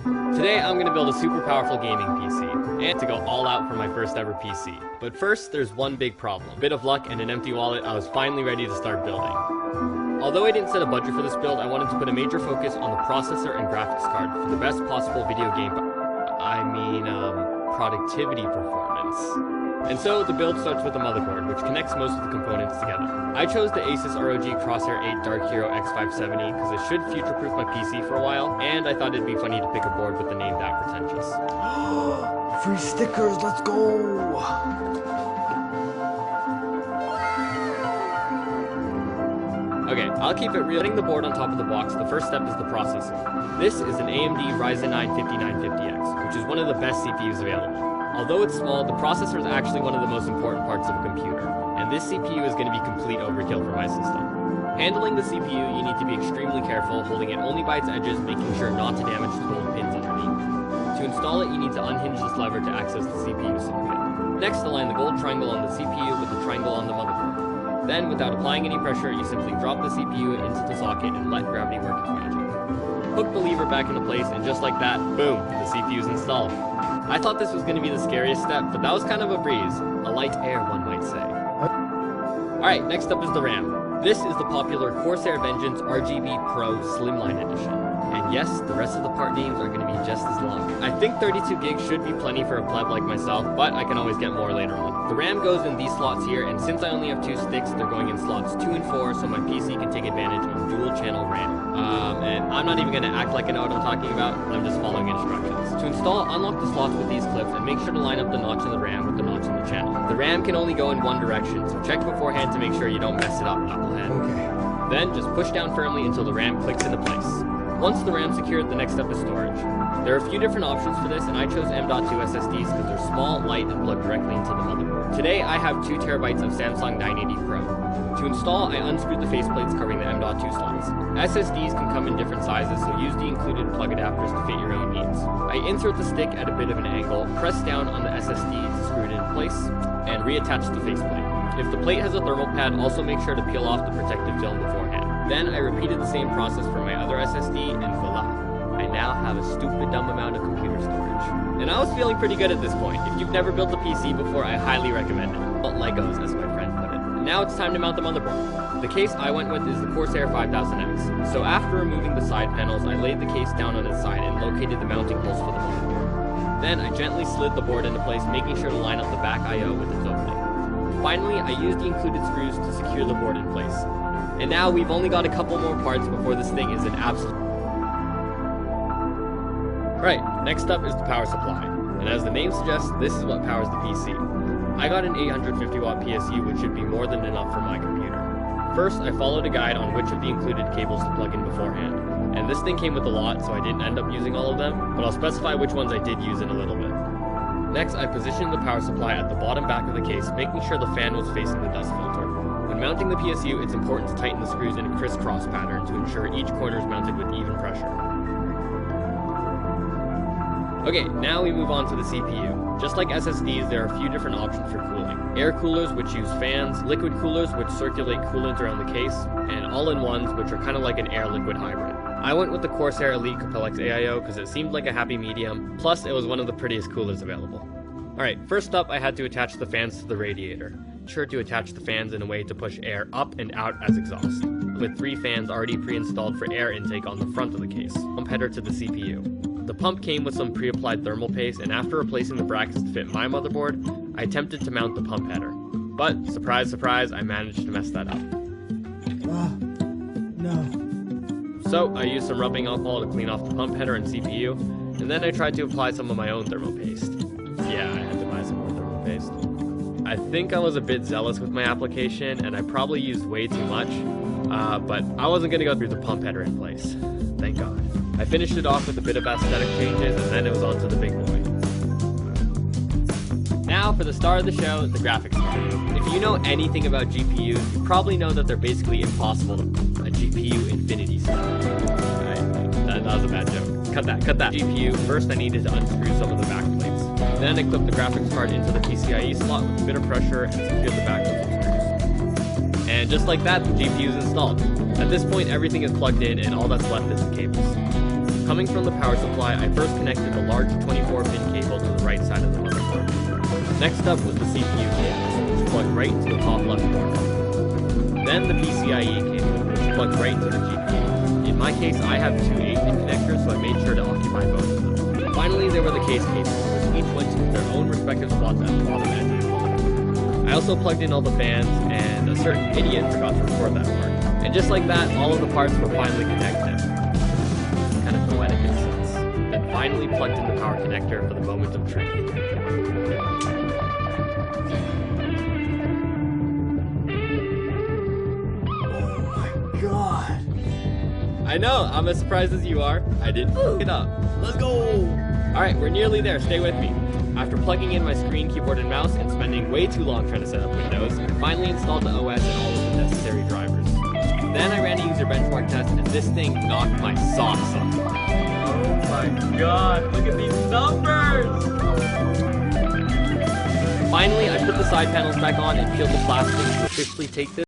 Today I'm going to build a super powerful gaming PC, and to go all out for my first ever PC. But first, there's one big problem. A bit of luck and an empty wallet, I was finally ready to start building. Although I didn't set a budget for this build, I wanted to put a major focus on the processor and graphics card for the best possible video game, productivity performance. And so the build starts with a motherboard, which connects most of the components together. I chose the Asus ROG Corsair 8 Dark Hero X570 because it should future-proof my PC for a while, and I thought it'd be funny to pick a board with a name that pretentious. Free stickers, let's go! Okay, I'll keep it real. Putting the board on top of the box, the first step is the processor. This is an AMD Ryzen 9 5950X, which is one of the best CPUs available. Although it's small, the processor is actually one of the most important parts of a computer, and this CPU is going to be complete overkill for my system. Handling the CPU, you need to be extremely careful, holding it only by its edges, making sure not to damage the gold pins underneath. To install it, you need to unhinge this lever to access the CPU socket. Next, align the gold triangle on the CPU with the triangle on the motherboard. Then, without applying any pressure, you simply drop the CPU into the socket and let gravity work its magic. Hook the lever back into place, and just like that, boom, the CPU is installed. I thought this was going to be the scariest step, but that was kind of a breeze. A light air, one might say. Alright, next up is the RAM. This is the popular Corsair Vengeance RGB Pro Slimline Edition. And yes, the rest of the part names are going to be just as long. I think 32 gigs should be plenty for a pleb like myself, but I can always get more later on. The RAM goes in these slots here, and since I only have 2 sticks, they're going in slots 2 and 4, so my PC can take advantage of dual channel RAM. And I'm not even going to act like I know what I'm talking about, I'm just following instructions. To install, unlock the slots with these clips, and make sure to line up the notch in the RAM with the notch in the channel. The RAM can only go in one direction, so check beforehand to make sure you don't mess it up, knucklehead. Okay. Then, just push down firmly until the RAM clicks into place. Once the RAM's secured, the next step is storage. There are a few different options for this, and I chose M.2 SSDs because they're small, light, and plug directly into the motherboard. Today, I have 2 terabytes of Samsung 980 Pro. To install, I unscrewed the faceplates covering the M.2 slots. SSDs can come in different sizes, so use the included plug adapters to fit your own needs. I insert the stick at a bit of an angle, press down on the SSD to screw it in place, and reattach the faceplate. If the plate has a thermal pad, also make sure to peel off the protective film beforehand. Then I repeated the same process for my other SSD, and voila! I now have a stupid dumb amount of computer storage. And I was feeling pretty good at this point. If you've never built a PC before, I highly recommend it. Well, Legos, as my friend put it. And now it's time to mount the motherboard. The case I went with is the Corsair 5000X. So after removing the side panels, I laid the case down on its side and located the mounting holes for the motherboard. Then I gently slid the board into place, making sure to line up the back I/O with its opening. Finally, I used the included screws to secure the board in place. And now we've only got a couple more parts before this thing is an absolute... Right, next up is the power supply. And as the name suggests, this is what powers the PC. I got an 850 watt PSU, which should be more than enough for my computer. First, I followed a guide on which of the included cables to plug in beforehand. And this thing came with a lot, so I didn't end up using all of them, but I'll specify which ones I did use in a little bit. Next, I positioned the power supply at the bottom back of the case, making sure the fan was facing the dust filter. When mounting the PSU, it's important to tighten the screws in a crisscross pattern to ensure each corner is mounted with even pressure. Okay, now we move on to the CPU. Just like SSDs, there are a few different options for cooling. Air coolers, which use fans, liquid coolers, which circulate coolant around the case, and all-in-ones, which are kind of like an air-liquid hybrid. I went with the Corsair Elite Capellex AIO because it seemed like a happy medium, plus it was one of the prettiest coolers available. Alright, first up I had to attach the fans to the radiator. Sure to attach the fans in a way to push air up and out as exhaust, with 3 fans already pre-installed for air intake on the front of the case. Pump header to the CPU. The pump came with some pre-applied thermal paste, and after replacing the brackets to fit my motherboard, I attempted to mount the pump header. But, surprise surprise, I managed to mess that up. No. So, I used some rubbing alcohol to clean off the pump header and CPU, and then I tried to apply some of my own thermal paste. Yeah, I had to buy some more thermal paste. I think I was a bit zealous with my application, and I probably used way too much, but I wasn't going to go through the pump header in place. Thank God. I finished it off with a bit of aesthetic changes, and then it was on to the big boy. Now for the star of the show, the graphics card. If you know anything about GPUs, you probably know that they're basically impossible to a GPU infinity style. That was a bad joke. Cut that. GPU, first I needed to unscrew some of the back plates. Then I clipped the graphics card into the PCIe slot with a bit of pressure and secured the back with some screws. And just like that, the GPU is installed. At this point, everything is plugged in and all that's left is the cables. Coming from the power supply, I first connected a large 24-pin cable to the right side of the motherboard. Next up was the CPU cable, which plugged right into the top left corner. Then the PCIe cable, which plugged right into the GPU. In my case, I have two 8-pin connectors, so I made sure to occupy both of them. Finally, there were the case cables, which each went to their own respective slots at the bottom edge of the motherboard. I also plugged in all the fans, and a certain idiot forgot to record that part. And just like that, all of the parts were finally connected. Kind of poetic in a sense. Then finally plugged in the power connector for the moment of truth. God. I know, I'm as surprised as you are. I didn't f it up. Let's go! Alright, we're nearly there, stay with me. After plugging in my screen, keyboard, and mouse, and spending way too long trying to set up Windows, I finally installed the OS and all of the necessary drivers. Then I ran a user benchmark test, and this thing knocked my socks off. Oh my god, look at these numbers! Finally, I put the side panels back on and peeled the plastic to officially take this